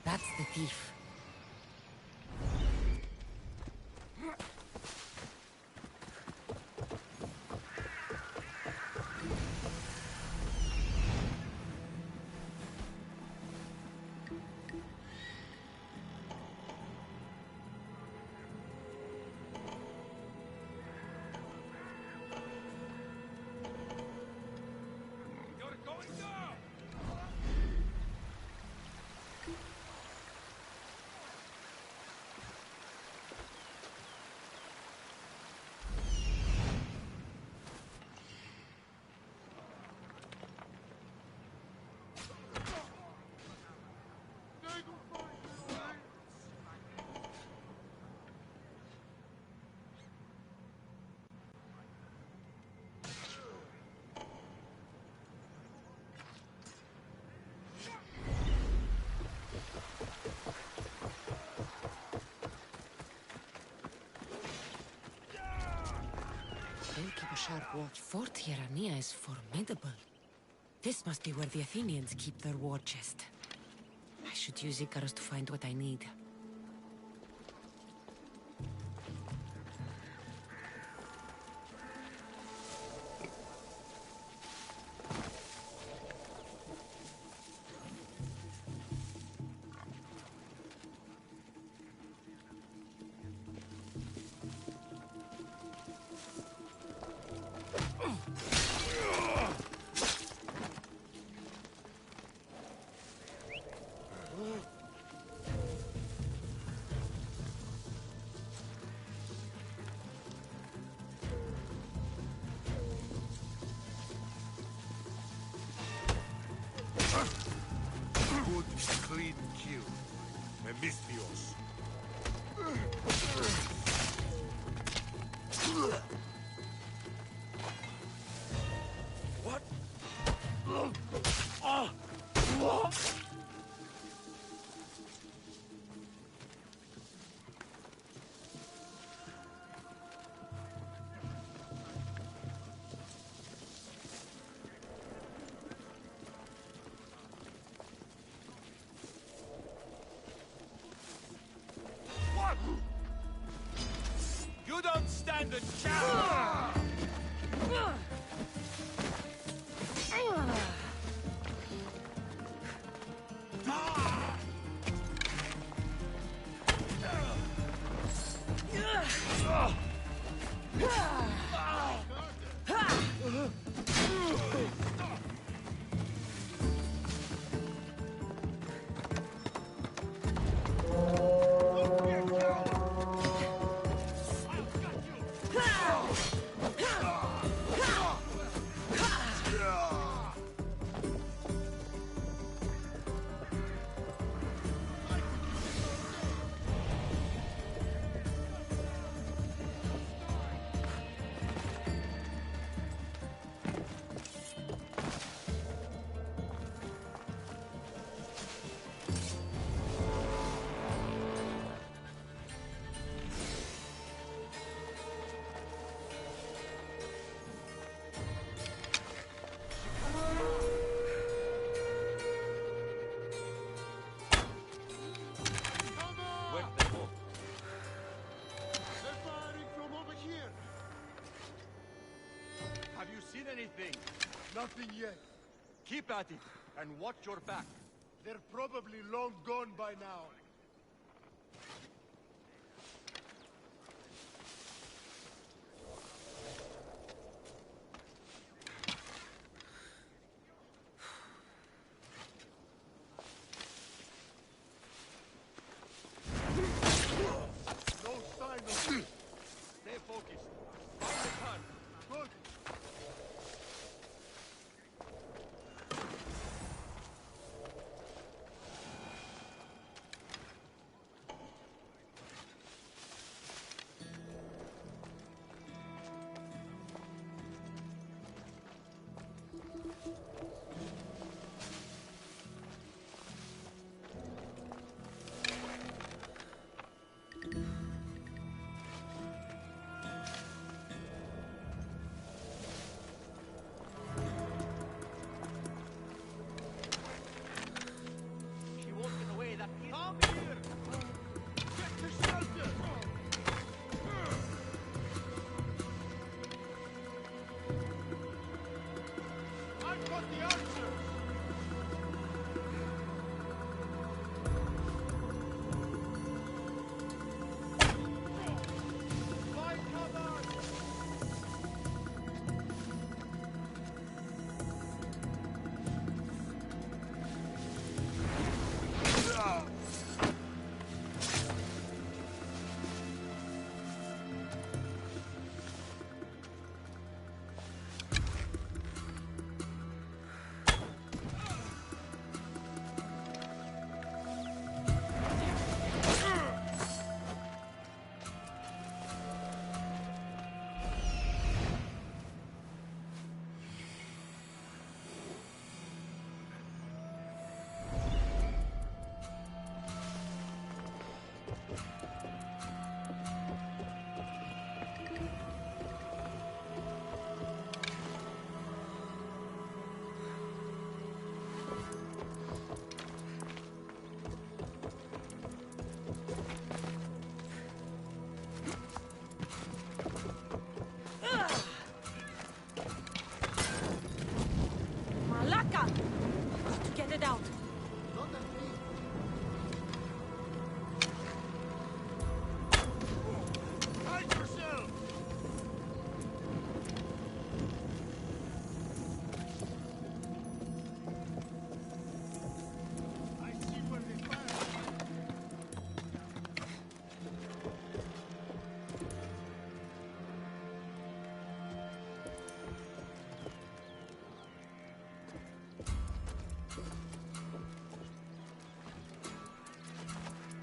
That's the thief. They'll keep a sharp watch. Fort Hierania is formidable. This must be where the Athenians keep their war chest. I should use Icarus to find what I need. Clean kill. Mephistios. the challenge! Have you seen anything? Nothing yet. Keep at it, and watch your back. They're probably long gone by now. No sign of it. Stay focused. Find the gun. Good. She won't get away that easily. Come here! Get to shelter! I've got the answers! Find cover! Malaka! Got to get it out. Hide yourself! I see where they fire.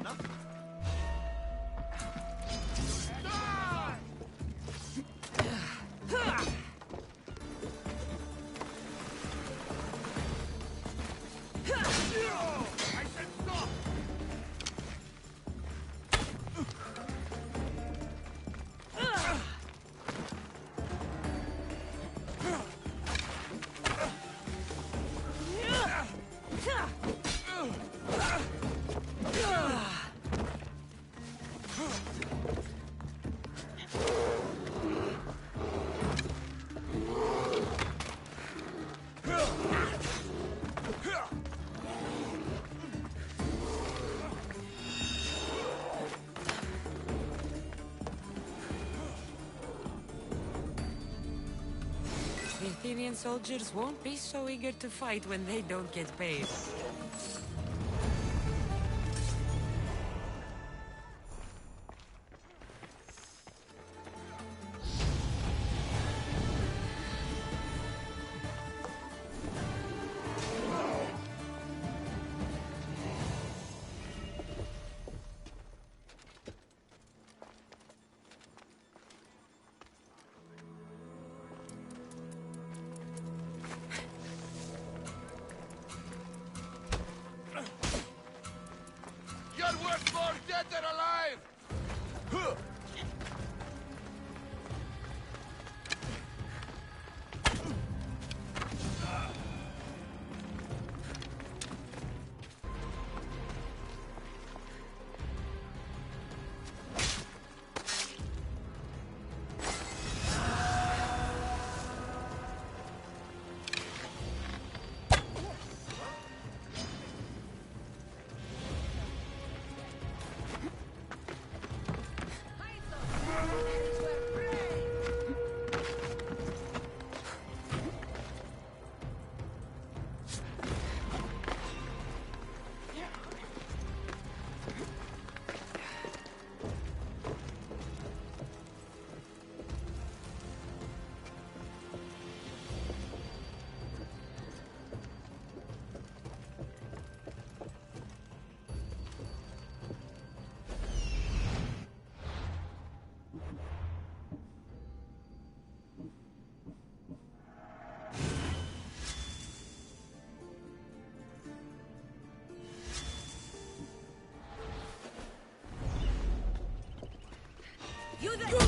Nothing. I said stop! Athenian soldiers won't be so eager to fight when they don't get paid. You're worth more dead than alive! You there!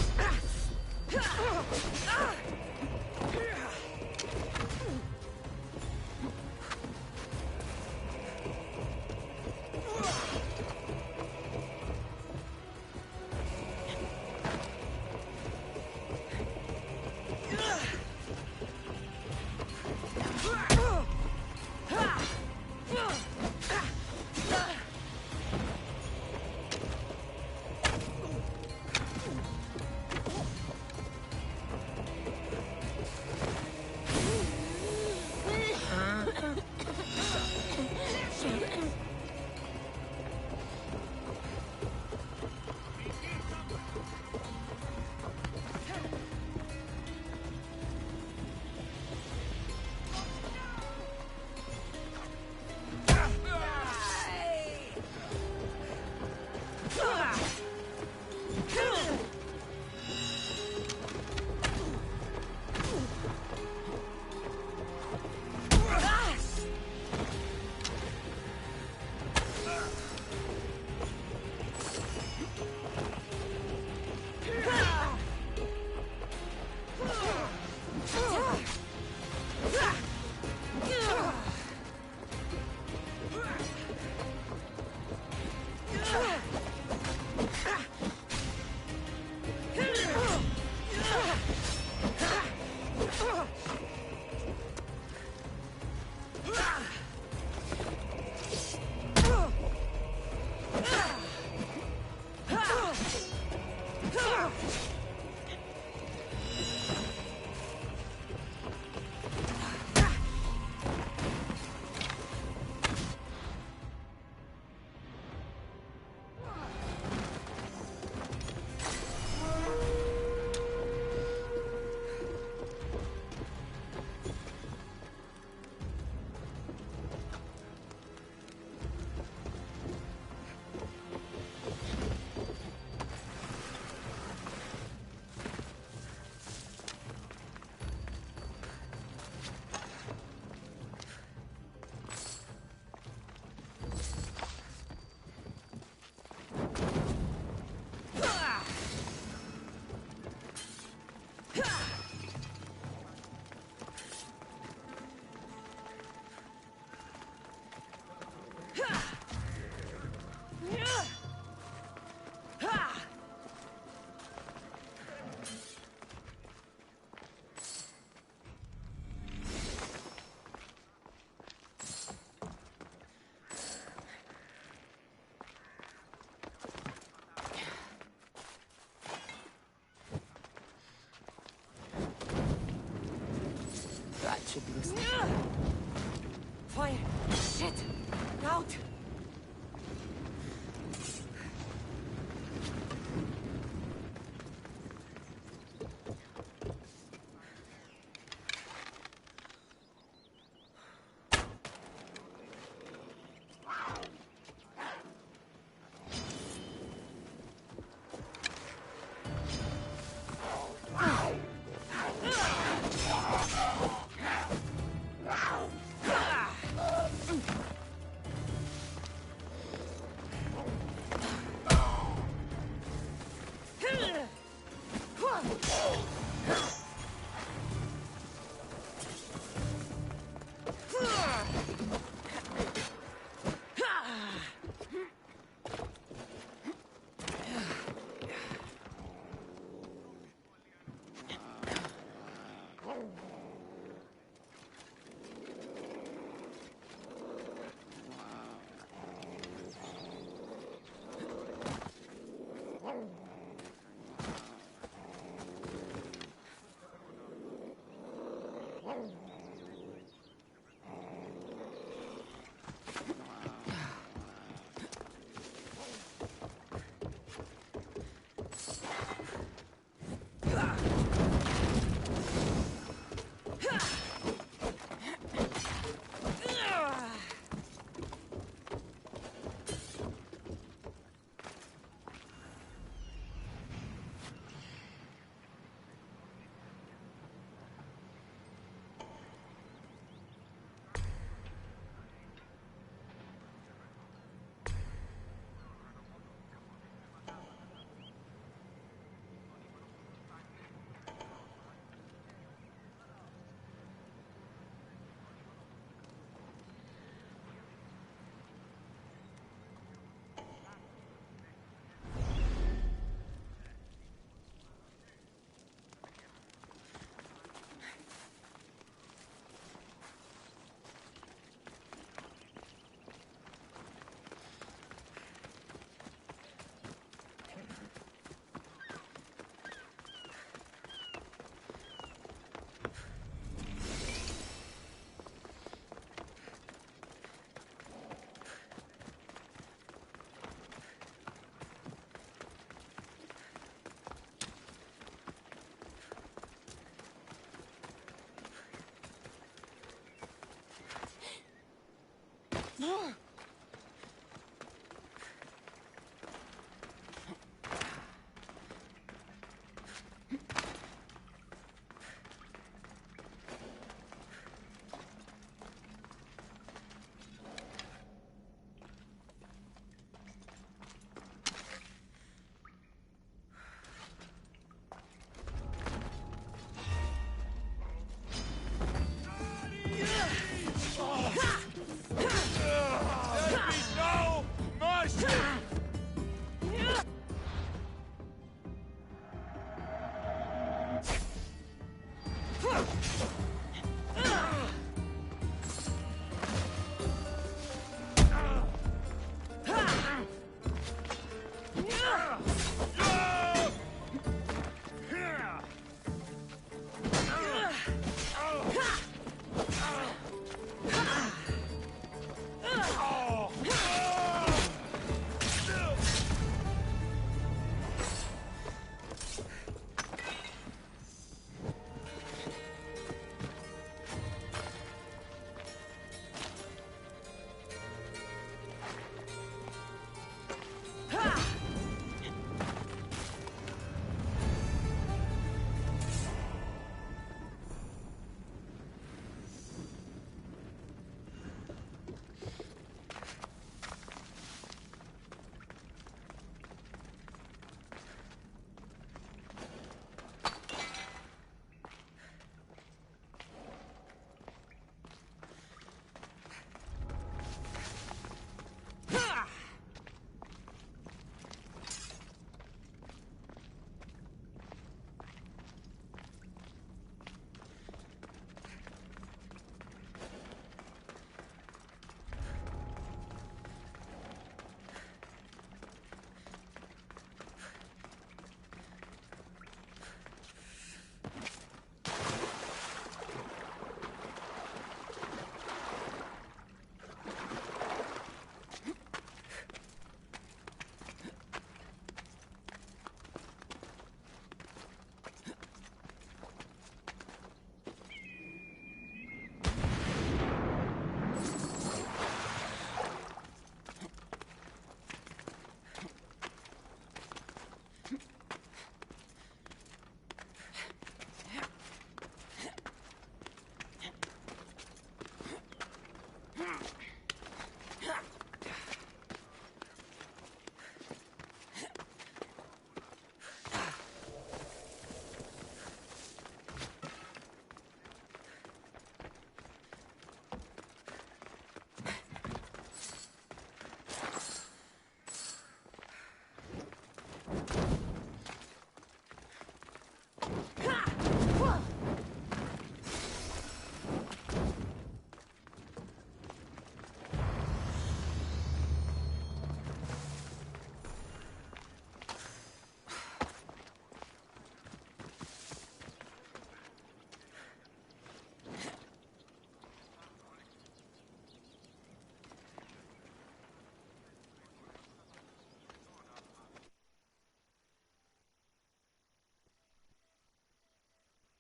Shit! Out! No!